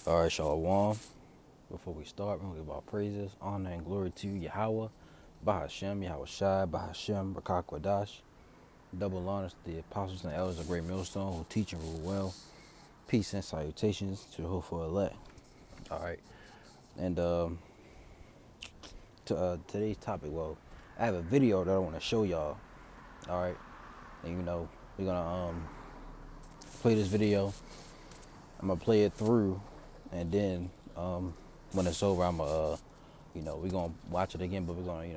All right, Shalom. Before we start, we're going to give our praises, honor, and glory to Yahweh, Bahashem, Yahweh Shai, Bahashem, Rakak Wadash. Double honors to the apostles and elders of Great Millstone who teach and rule well. Peace and salutations to the hopeful elect. All right. And today's topic, well, I have a video that I want to show y'all. All right. And we're going to play this video. I'm going to play it through. And then when it's over, I'm going to we're gonna watch it again, but we're gonna,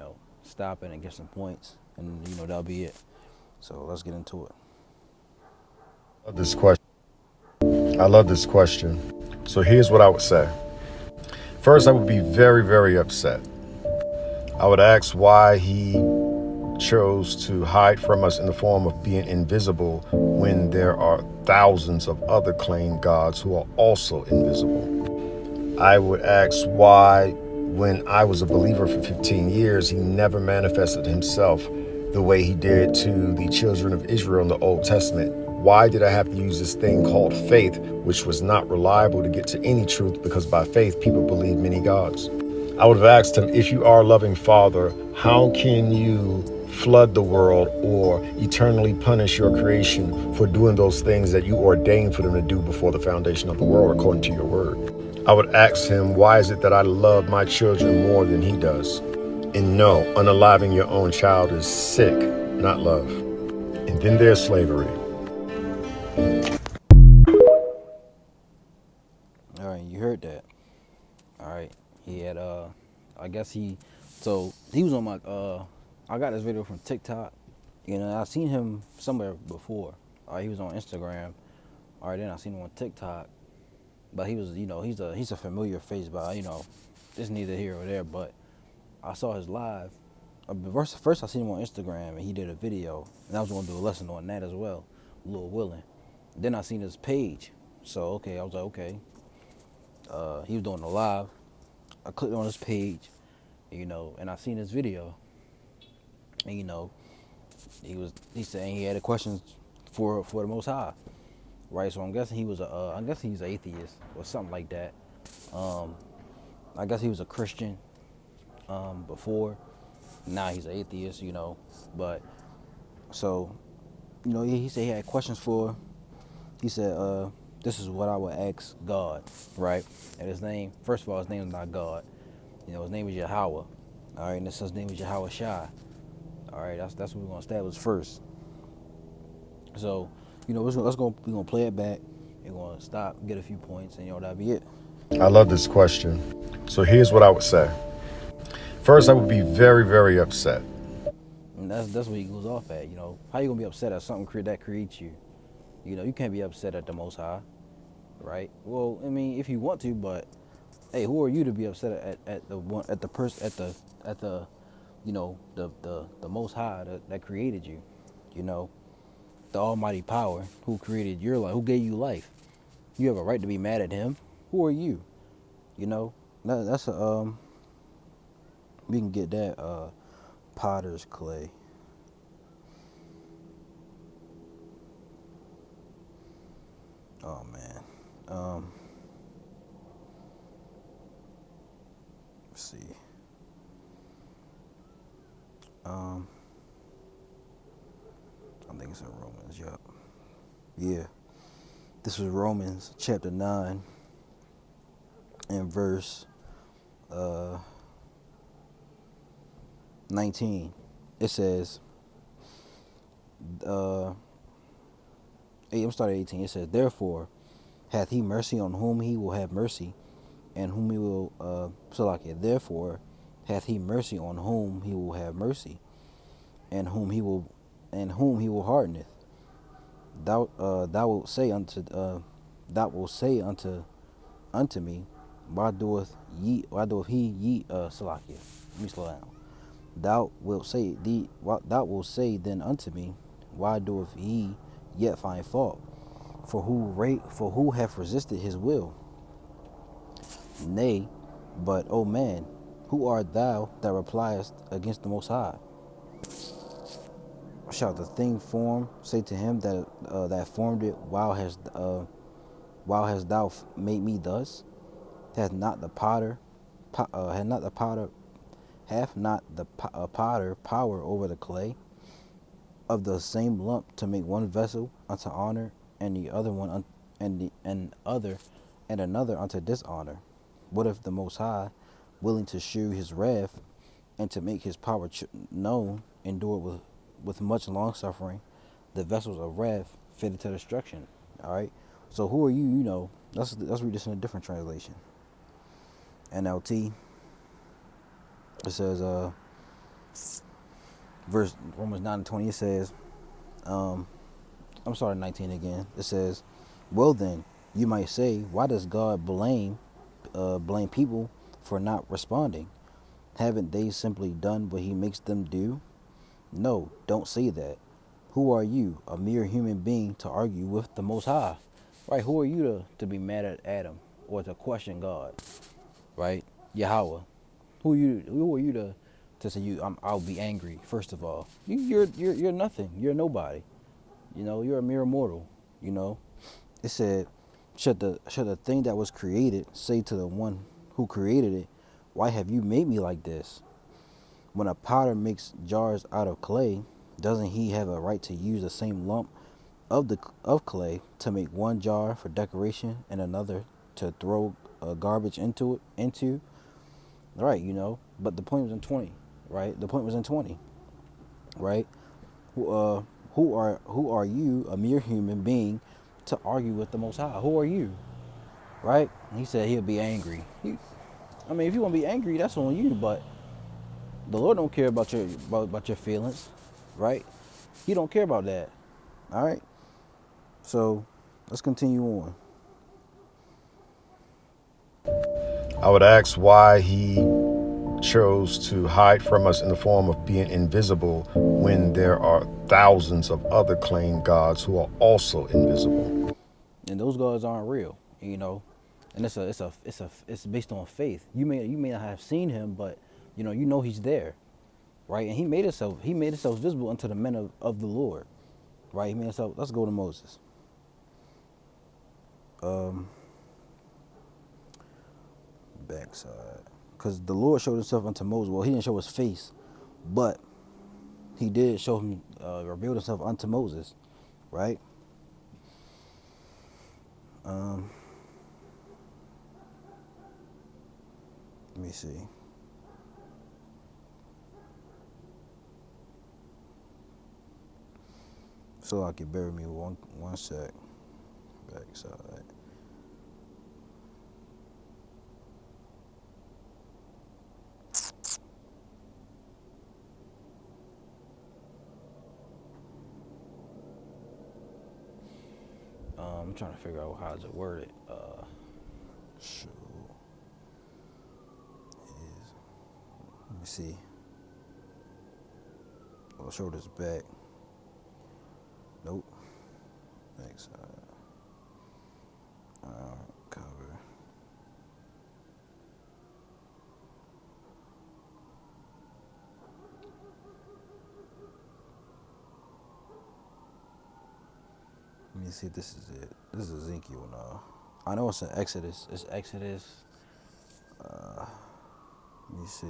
stop it and get some points, and that'll be it. So let's get into it. This question. I love this question. So here's what I would say. First, I would be very, very upset. I would ask why he chose to hide from us in the form of being invisible when there are thousands of other claimed gods who are also invisible. I would ask why, when I was a believer for 15 years, he never manifested himself the way he did to the children of Israel in the Old Testament. Why did I have to use this thing called faith, which was not reliable to get to any truth, because by faith people believe many gods? I would have asked him, if you are a loving father, how can you flood the world or eternally punish your creation for doing those things that you ordained for them to do before the foundation of the world, according to your word? I would ask him, why is it that I love my children more than he does? And no, unaliving your own child is sick, not love. And then there's slavery. All right, you heard that. All right, he had I guess he was on my I got this video from TikTok. I've seen him somewhere before. All right, he was on Instagram. All right, then I seen him on TikTok. But he was, he's a familiar face, but it's neither here or there. But I saw his live. First I seen him on Instagram, and he did a video, and I was gonna do a lesson on that as well, Lil Willin. Then I seen his page, so okay, I was like, okay. He was doing a live. I clicked on his page, and I seen his video, and he said he had a questions for the Most High. Right, so I'm guessing he's an atheist or something like that. I guess he was a Christian before. Now he's an atheist, But so, he said he had questions for. He said, "This is what I would ask God, right?" And his name, first of all, his name is not God. His name is Yahweh. All right, and his name is Yahweh Shai. All right, that's what we're gonna establish first. So, we're gonna play it back. We're gonna stop, get a few points, and that'll be it. I love this question. So here's what I would say. First, I would be very, very upset. And that's what he goes off at. How you gonna be upset at something that creates you? You can't be upset at the Most High, right? Well, I mean, if you want to, but hey, who are you to be upset at the one at the person at the the Most High that created you? The Almighty Power who created your life, who gave you life. You have a right to be mad at him. Who are you? That's a we can get that potter's clay. Oh man. Let's see. I think it's in Romans, yup. Yeah. This was Romans chapter 9 and verse 19. It says, I'm starting at 18. It says, therefore, hath he mercy on whom he will have mercy, and whom he will, therefore, hath he mercy on whom he will have mercy, and whom he will hardeneth. Thou wilt say unto me, why doeth he Salakia? Let me slow down. Thou wilt say then unto me, why doeth he yet find fault? For who hath resisted his will? Nay, but O man, who art thou that repliest against the Most High? Shall the thing formed say to him that formed it, Why hast thou made me thus? Hath not the potter, had not the potter, hath not the potter power over the clay of the same lump to make one vessel unto honor, and the other one and another unto dishonor? What if the Most High, willing to shew his wrath and to make his power known, endure with much long suffering the vessels of wrath fitted to destruction? All right. So who are you? You know, let's read this in a different translation. NLT. It says, verse Romans 9:20. It says, I'm sorry, 19 again. It says, well then, you might say, why does God blame people for not responding? Haven't they simply done what he makes them do? No, don't say that. Who are you, a mere human being, to argue with the Most High? Right? Who are you to be mad at Adam or to question God? Right? Yahweh. Who are you to say I'll be angry? First of all, you're nothing. You're nobody. You know, you're a mere mortal. You know, it said, should the thing that was created say to the one who created it, why have you made me like this? When a potter makes jars out of clay, doesn't he have a right to use the same lump of clay to make one jar for decoration and another to throw garbage into? Right, you know. But the point was in 20, right? The point was in 20, right? Who who are you, a mere human being, to argue with the Most High? Who are you, right? And he said he'll be angry. I mean, if you want to be angry, that's on you. But the Lord don't care about about your feelings, right? He don't care about that. All right. So let's continue on. I would ask why he chose to hide from us in the form of being invisible when there are thousands of other claimed gods who are also invisible. And those gods aren't real, you know. And it's based on faith. You may not have seen him, but you know he's there, right? And he made himself visible unto the men of the Lord, right? He made himself. Let's go to Moses. Um, backside, because the Lord showed himself unto Moses. Well, he didn't show his face, but he did show him, revealed himself unto Moses, right? Um, let me see. So I can bear with me one sec. Backside. I'm trying to figure out how to word it. Show is. Let me see. Oh, shoulders back. Nope. Backside. Cover. Let me see if this is it. This is Ezekiel now. I know it's in Exodus. It's Exodus. Let me see.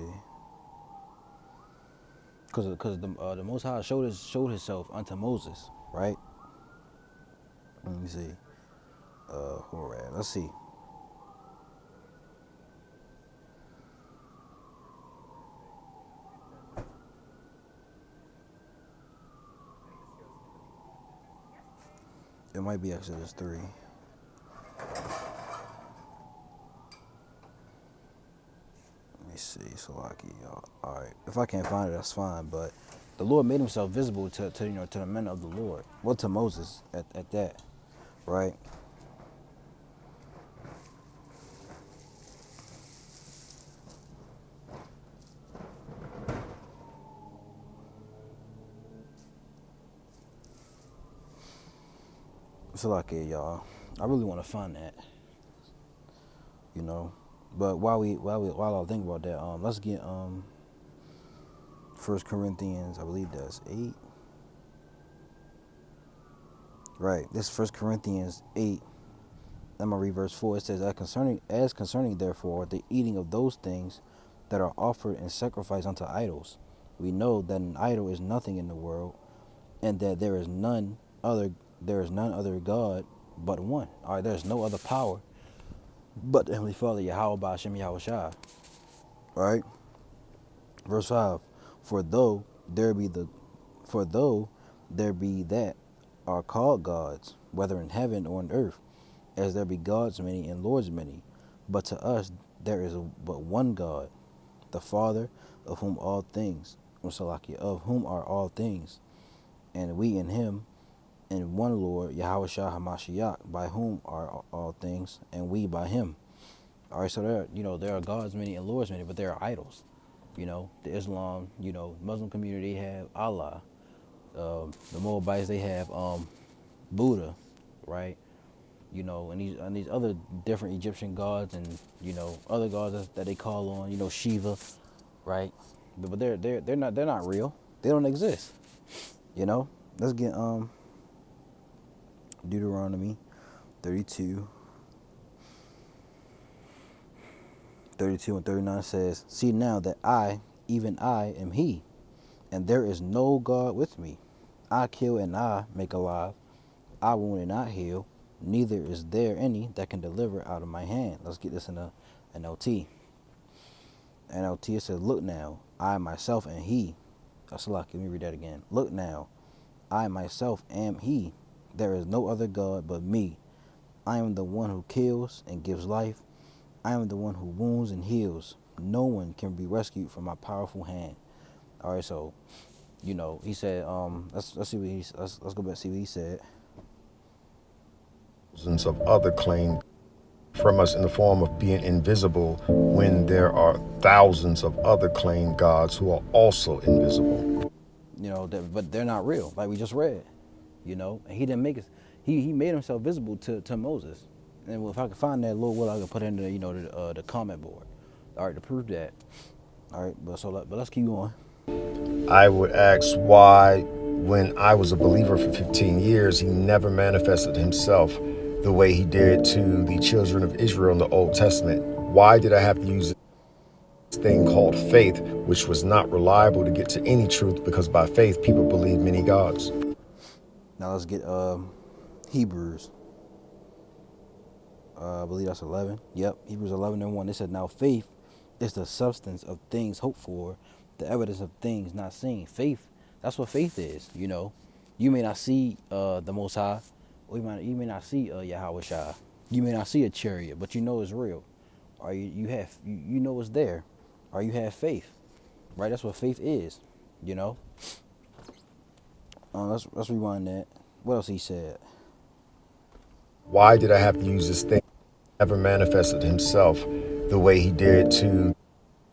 Because the Most High showed himself unto Moses, right? Let me see. Horab. Let's see. It might be Exodus 3. Let me see. Salaki. All right. If I can't find it, that's fine. But the Lord made himself visible to to the men of the Lord. Well, to Moses at that, right? Salaki, y'all. I really want to find that, you know. But while I think about that, let's get 1 Corinthians. I believe that's 8. Right. This 1 Corinthians 8, I'm gonna read verse 4. It says, as concerning therefore the eating of those things that are offered in sacrifice unto idols, we know that an idol is nothing in the world, and that there is none other God but one. All right, there's no other power but the Heavenly Father, Yahweh Ba'ashem Yahweh Shai. All right, verse 5. For though there be the, for though there be that are called gods, whether in heaven or in earth, as there be gods many and lords many, but to us there is but one God, the Father, of whom all things, of whom are all things, and we in Him, and one Lord, Yahweh Shah Hamashiach, by whom are all things, and we by Him. All right, so there are gods many and lords many, but there are idols. The Islam, Muslim community, they have Allah. The Moabites, they have Buddha, right? And these other different Egyptian gods, and other gods that they call on, Shiva, right? But they're not real. They don't exist. Let's get Deuteronomy 32. 32 and 39 says, see now that I, even I, am He, and there is no God with me. I kill and I make alive. I wound and not heal. Neither is there any that can deliver out of my hand. Let's get this in a NLT. NLT, it says, look now, I myself am He. That's lucky. Let me read that again. Look now, I myself am He. There is no other God but me. I am the one who kills and gives life. I am the one who wounds and heals. No one can be rescued from my powerful hand. All right, so he said, let's see what let's go back and see what he said. Thousands of other claim from us in the form of being invisible, when there are thousands of other claimed gods who are also invisible. But they're not real, like we just read. And he didn't make it. He made himself visible to Moses. And if I could find that little, what I could put in the comment board. All right, to prove that. All right, but let's keep going. I would ask why, when I was a believer for 15 years, He never manifested Himself the way He did to the children of Israel in the Old Testament. Why did I have to use this thing called faith, which was not reliable to get to any truth, because by faith people believe many gods? Now let's get Hebrews. I believe that's 11. Yep, Hebrews 11 and 1. It said, now faith is the substance of things hoped for, the evidence of things not seen. Faith, that's what faith is. You may not see the Most High, or you may not see Yahweh Shai. You may not see a chariot, but you know it's real. Or you know it's there. Or you have faith, right? That's what faith is. Let's rewind that. What else he said? Why did I have to use this thing? Never manifested Himself the way He did to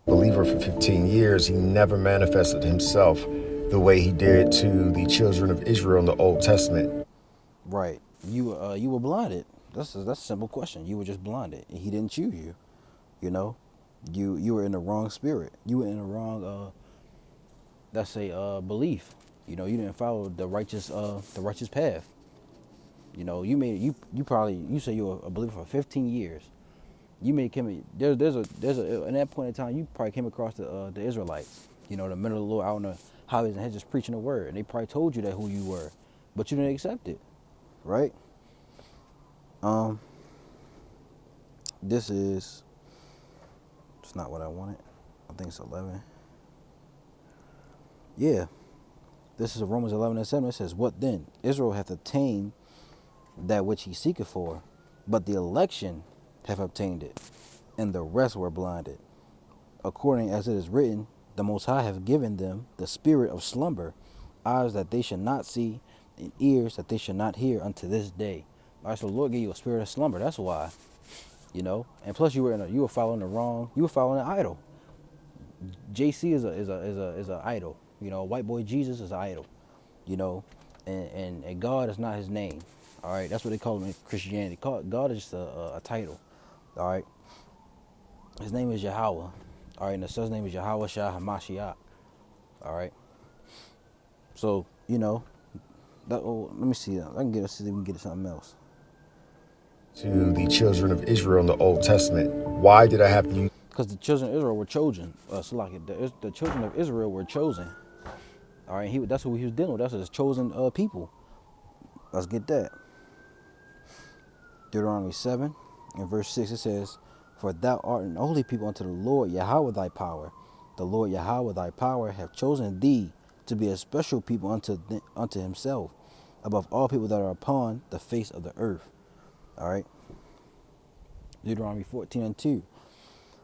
believer for 15 years. He never manifested Himself the way He did to the children of Israel in the Old Testament. Right. You were blinded. That's a simple question. You were just blinded. He didn't choose you. You were in the wrong spirit. You were in the wrong belief. You didn't follow the righteous path. You say you were a believer for 15 years. You may come there's a in that point in time you probably came across the Israelites. The men of the Lord out on the highways and hedges preaching the word, and they probably told you that who you were, but you didn't accept it, right? This is it's not what I wanted. I think it's 11. Yeah, this is Romans 11 and 7. It says, what then? Israel hath attained that which he seeketh for, but the election have obtained it, and the rest were blinded. According as it is written, the Most High have given them the spirit of slumber, eyes that they should not see, and ears that they should not hear unto this day. All right, so the Lord gave you a spirit of slumber. That's why, And plus, you were following an idol. JC is a idol. White boy Jesus is an idol. And God is not His name. All right, that's what they call him in Christianity. God is just a title. All right, His name is Yahweh. All right, and the Son's name is Yahweh Shah Hamashiach. All right, so let me see. I can see if we can get something else. to the children of Israel in the Old Testament? Why did I have to use? Because the children of Israel were chosen. So like the children of Israel were chosen. All right, that's what he was dealing with. That's his chosen people. Let's get that. Deuteronomy 7 and verse 6, it says, "For thou art an holy people unto the Lord Yahweh thy power. The Lord Yahweh thy power hath chosen thee to be a special people unto himself, above all people that are upon the face of the earth." All right. Deuteronomy 14 and 2.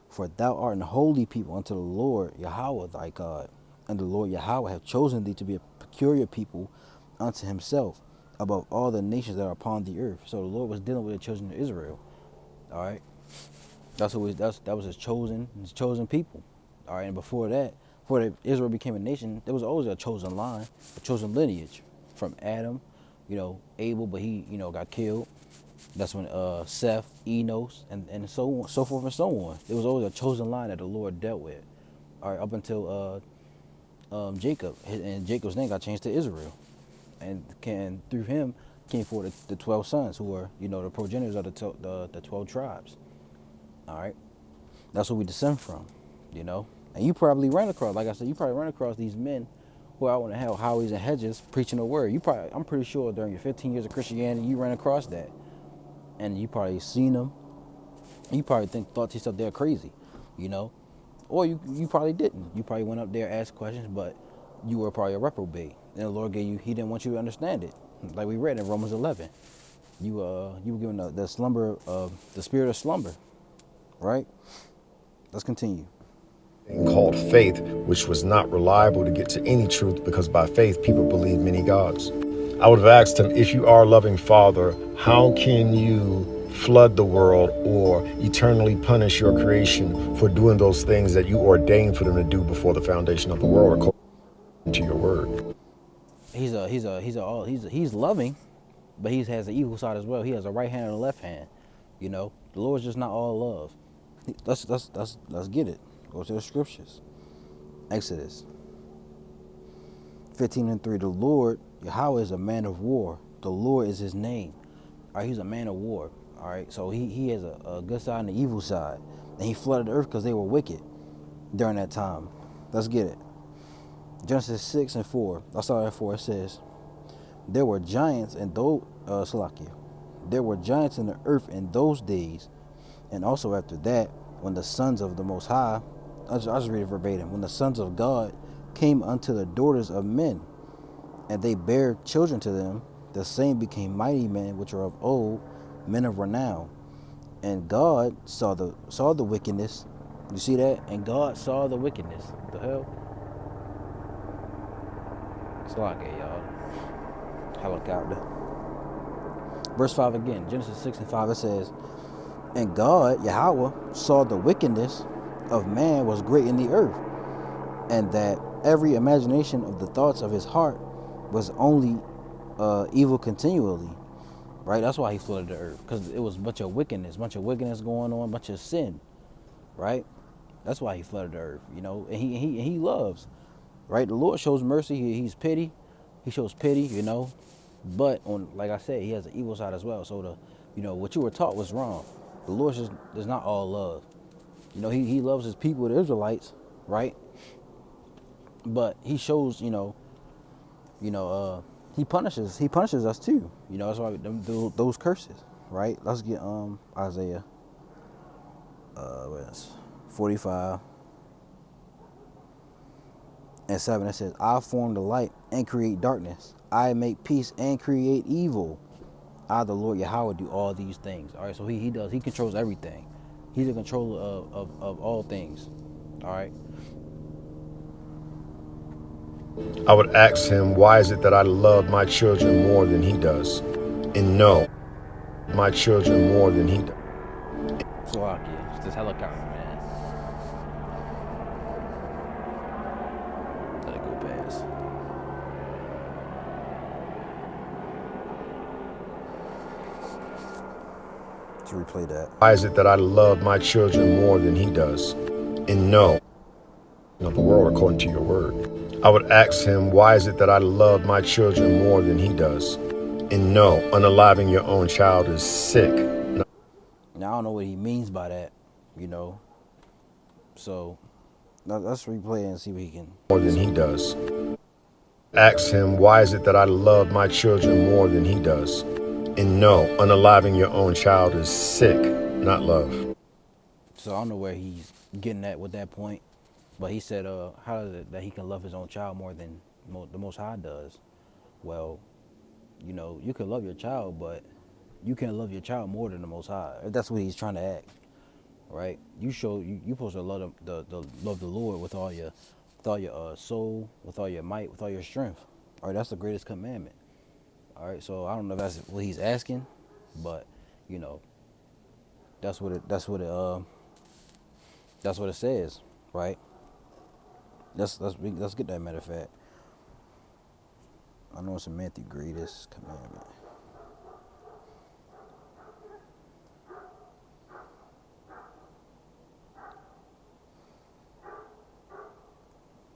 "For thou art an holy people unto the Lord Yahweh thy God, and the Lord Yahweh hath chosen thee to be a peculiar people unto himself, above all the nations that are upon the earth." So the Lord was dealing with the children of Israel. All right. That was his chosen people. All right. And before Israel became a nation, there was always a chosen line, a chosen lineage from Adam, Abel, but he, got killed. That's when Seth, Enos, and so on, so forth and so on. There was always a chosen line that the Lord dealt with. All right, up until Jacob, and Jacob's name got changed to Israel, and through him came forth the 12 sons who were, the progenitors of the 12 tribes. All right, that's where we descend from, And you probably ran across, like I said, these men who are out on the highways and hedges preaching the word. I'm pretty sure during your 15 years of Christianity, you ran across that. And you probably seen them. You probably thought to yourself they're crazy, or you probably didn't. You probably went up there, asked questions, but you were probably a reprobate, and the Lord He didn't want you to understand it, like we read in Romans 11. You were given the slumber of the spirit of slumber, right? Let's continue. Called faith, which was not reliable to get to any truth, because by faith people believe many gods. I would have asked him, if you are a loving father, how can you flood the world or eternally punish your creation for doing those things that you ordained for them to do before the foundation of the world, according to your word? He's loving, but he has the evil side as well. He has a right hand and a left hand. The Lord's just not all love. Let's get it. Go to the scriptures. Exodus 15 and 3. The Lord Yahweh is a man of war. The Lord is his name. All right, he's a man of war. All right, so he has a good side and an evil side. And he flooded the earth because they were wicked during that time. Let's get it. Genesis 6 and 4. I saw that 4. It says, there were giants in There were giants in the earth in those days, and also after that, when the sons of the Most High, I'll just read it verbatim. When the sons of God came unto the daughters of men, and they bare children to them, the same became mighty men which are of old, men of renown. And God saw the wickedness. You see that? And God saw the wickedness. What the hell? It's like it, y'all. Helicopter. Verse 5 again. Genesis 6 and 5, it says, and God, Yahweh, saw the wickedness of man was great in the earth, and that every imagination of the thoughts of his heart was only evil continually. Right? That's why he flooded the earth, because it was a bunch of wickedness going on, bunch of sin. Right? That's why he flooded the earth, and he loves. Right? The Lord shows mercy. He's pity. He shows pity, but like I said, he has an evil side as well. So what you were taught was wrong. The Lord is not all love. He loves his people, the Israelites, right? But he shows, he punishes us too. That's why those curses, right? Let's get Isaiah 45 and 7. It says, I form the light and create darkness. I make peace and create evil. I, the Lord Yahweh, do all these things. All right, so he controls everything. He's in control of all things. All right. I would ask him, why is it that I love my children more than he does? And no, my children more than he does. Slovakia, it's this helicopter, man. Let it go past. To replay that. Why is it that I love my children more than he does? And no, of the world according to your word. I would ask him, why is it that I love my children more than he does? And no, unaliving your own child is sick. Now I don't know what he means by that, you know. So let's replay it and see what he can more than he does. Ask him, why is it that I love my children more than he does? And no, unaliving your own child is sick, not love. So I don't know where he's getting at with that point, but he said, how is it that he can love his own child more than the Most High does? Well, you know, you can love your child, but you can't love your child more than the Most High. That's what he's trying to act, right? You supposed to love love the Lord with all your soul, with all your might, with all your strength. All right, that's the greatest commandment. All right, so I don't know if that's what he's asking, but you know, that's what it says, right? Let's get that. Matter of fact, I know it's in Matthew, greatest commandment.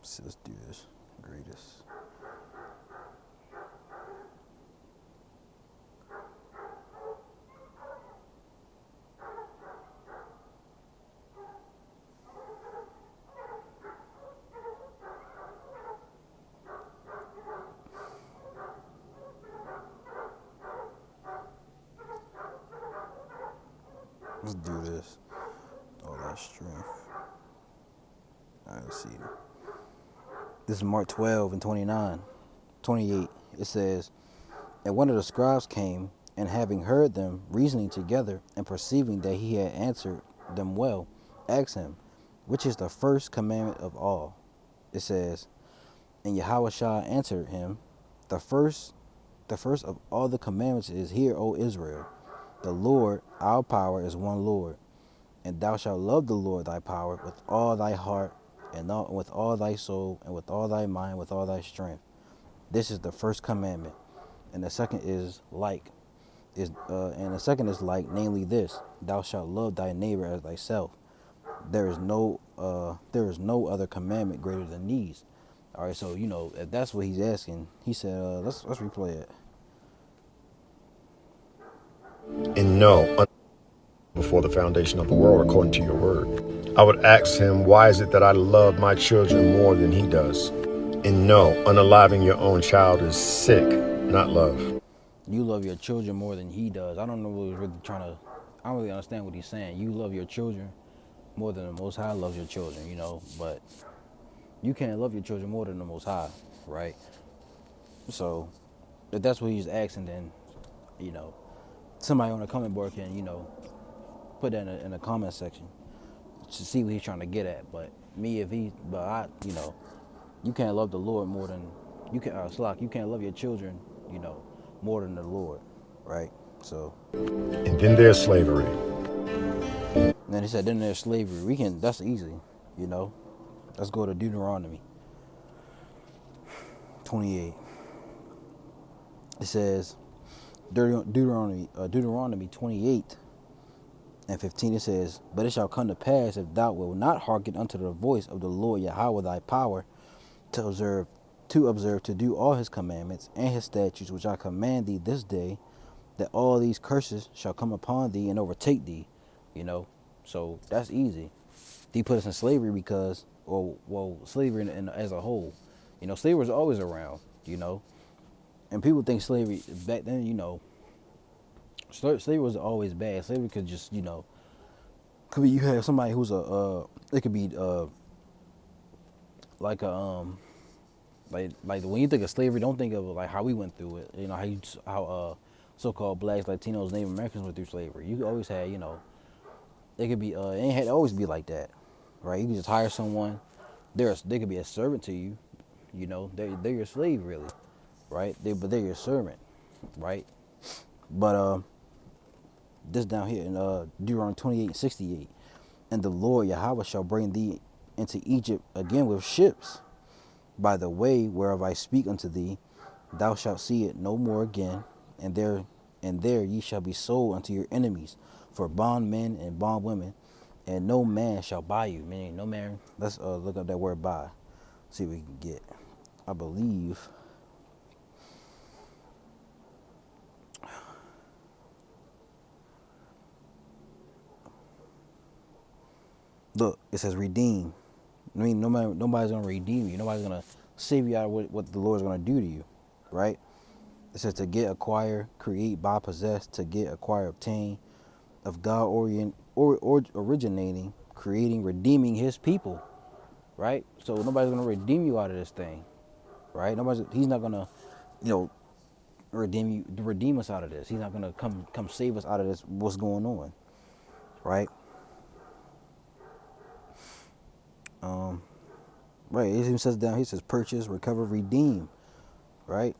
So let's do this. Greatest. Let's do this. All that strength. All right, let's see. This is Mark 12 and 29. 28. It says, and one of the scribes came, and having heard them reasoning together, and perceiving that he had answered them well, asked him, which is the first commandment of all? It says, and Yahushua answered him, the first of all the commandments is, hear, O Israel, the Lord our power is one Lord, and thou shalt love the Lord thy power with all thy heart, and with all thy soul, and with all thy mind, with all thy strength. This is the first commandment, and the second is like, namely this: thou shalt love thy neighbor as thyself. There is no other commandment greater than these. All right, so you know if that's what he's asking, he said, let's replay it. And no, before the foundation of the world, according to your word. I would ask him, why is it that I love my children more than he does? And no, unaliving your own child is sick, not love. You love your children more than he does. I don't know what he's really trying to. I don't really understand what he's saying. You love your children more than the Most High loves your children, you know. But you can't love your children more than the Most High, right? So if that's what he's asking, then you know somebody on the comment board can put that in the comment section to see what he's trying to get at. But you can't love the Lord more than you can't love your children, more than the Lord, right? So. And then there's slavery. And then he said, then there's slavery. That's easy, you know. Let's go to Deuteronomy 28. It says, Deuteronomy 28 and 15, it says, but it shall come to pass, if thou wilt not hearken unto the voice of the Lord Yahweh thy power, to observe to do all his commandments and his statutes which I command thee this day, that all these curses shall come upon thee and overtake thee, you know. So that's easy. He put us in slavery because, slavery as a whole, slavery was always around, and people think slavery back then, slavery was always bad. Slavery could just, could be you have somebody who's it could be like a like when you think of slavery, don't think of like how we went through it. How so-called blacks, Latinos, Native Americans went through slavery. You always had, it could be it ain't had to always be like that, right? You can just hire someone. They could be a servant to you, they're your slave really, right? But they're your servant, right? But this down here in Deuteronomy 28:68, and the Lord Yahweh shall bring thee into Egypt again with ships, by the way whereof I speak unto thee, thou shalt see it no more again, and there ye shall be sold unto your enemies for bondmen and bondwomen, and no man shall buy you. Meaning no man. Let's look up that word buy, see what we can get. I believe Look, it says redeem. I mean, nobody's gonna redeem you. Nobody's gonna save you out of what the Lord's gonna do to you, right? It says to get, acquire, create, buy, possess, to get, acquire, obtain, of God or originating, creating, redeeming His people, right? So nobody's gonna redeem you out of this thing, right? He's not gonna, you know, redeem us out of this. He's not gonna come save us out of this. What's going on, right? Right. It even says down. He says purchase, recover, redeem, right?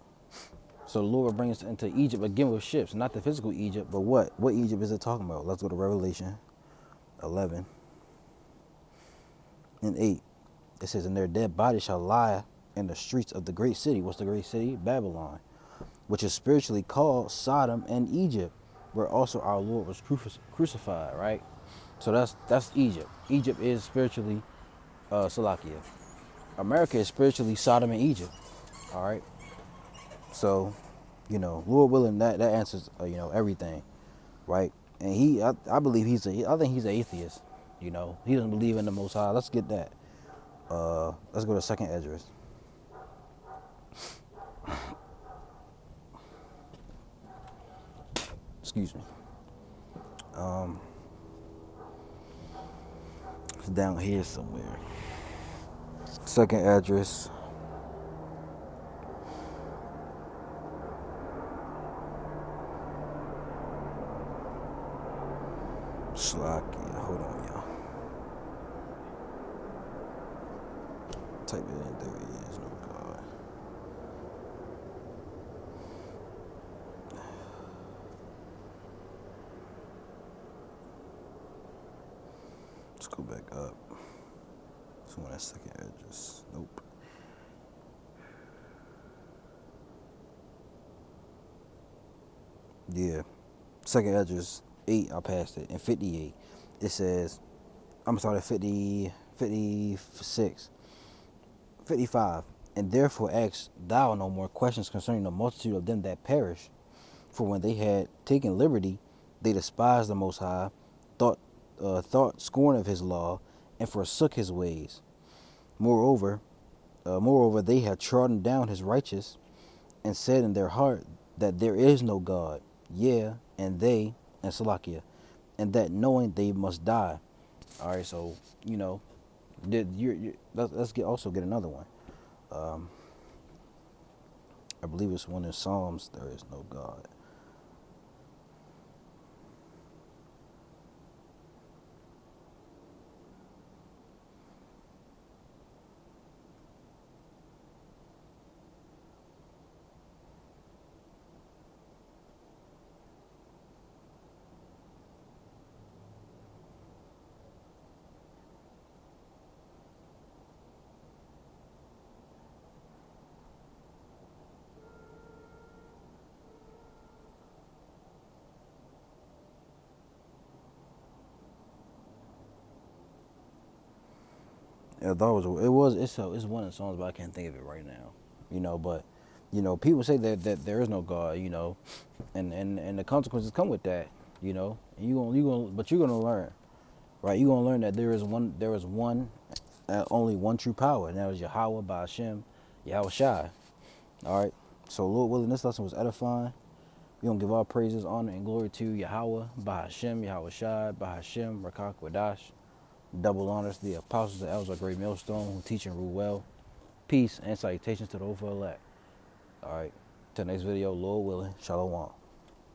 So the Lord will bring us into Egypt again with ships, not the physical Egypt, but what? What Egypt is it talking about? Let's go to Revelation 11 and 8. It says, and their dead bodies shall lie in the streets of the great city. What's the great city? Babylon, which is spiritually called Sodom and Egypt, where also our Lord was crucified, right? So that's Egypt. Egypt is spiritually Salakia. America is spiritually Sodom and Egypt, all right? So, Lord willing, that answers, everything, right? And I believe I think he's an atheist. He doesn't believe in the Most High. Let's get that. Let's go to second Esdras. Excuse me. It's down here somewhere. Second Esdras. Slakia. Hold on, y'all. Type it in. There he is. No God. Let's go back up. So when that second Esdras. Nope. Yeah. Second Esdras 8, I passed it. And 58. It says, I'm sorry, 56. 55. And therefore ask thou no more questions concerning the multitude of them that perish. For when they had taken liberty, they despised the Most High, thought scorn of His law, and forsook His ways. Moreover, they had trodden down His righteous, and said in their heart that there is no God. Yeah, and Salakia, and that knowing they must die. All right, so let's get another one. I believe it's one in Psalms. There is no God. I thought it's one of the songs, but I can't think of it right now. But people say that there is no God. And the consequences come with that. And but you're gonna learn, right? You're gonna learn that there is one, only one true power, and that is Yahweh by Hashem, Yahweh Shai. All right. So Lord willing, this lesson was edifying. We're gonna give all praises, honor, and glory to Yahweh by Hashem, Yahweh Shai, by Hashem, Rakak Wadash. Double honors to the apostles, the elders of Great Millstone, who teach and rule well. Peace and salutations to the overall elect. All right. Till next video, Lord willing. Shalom.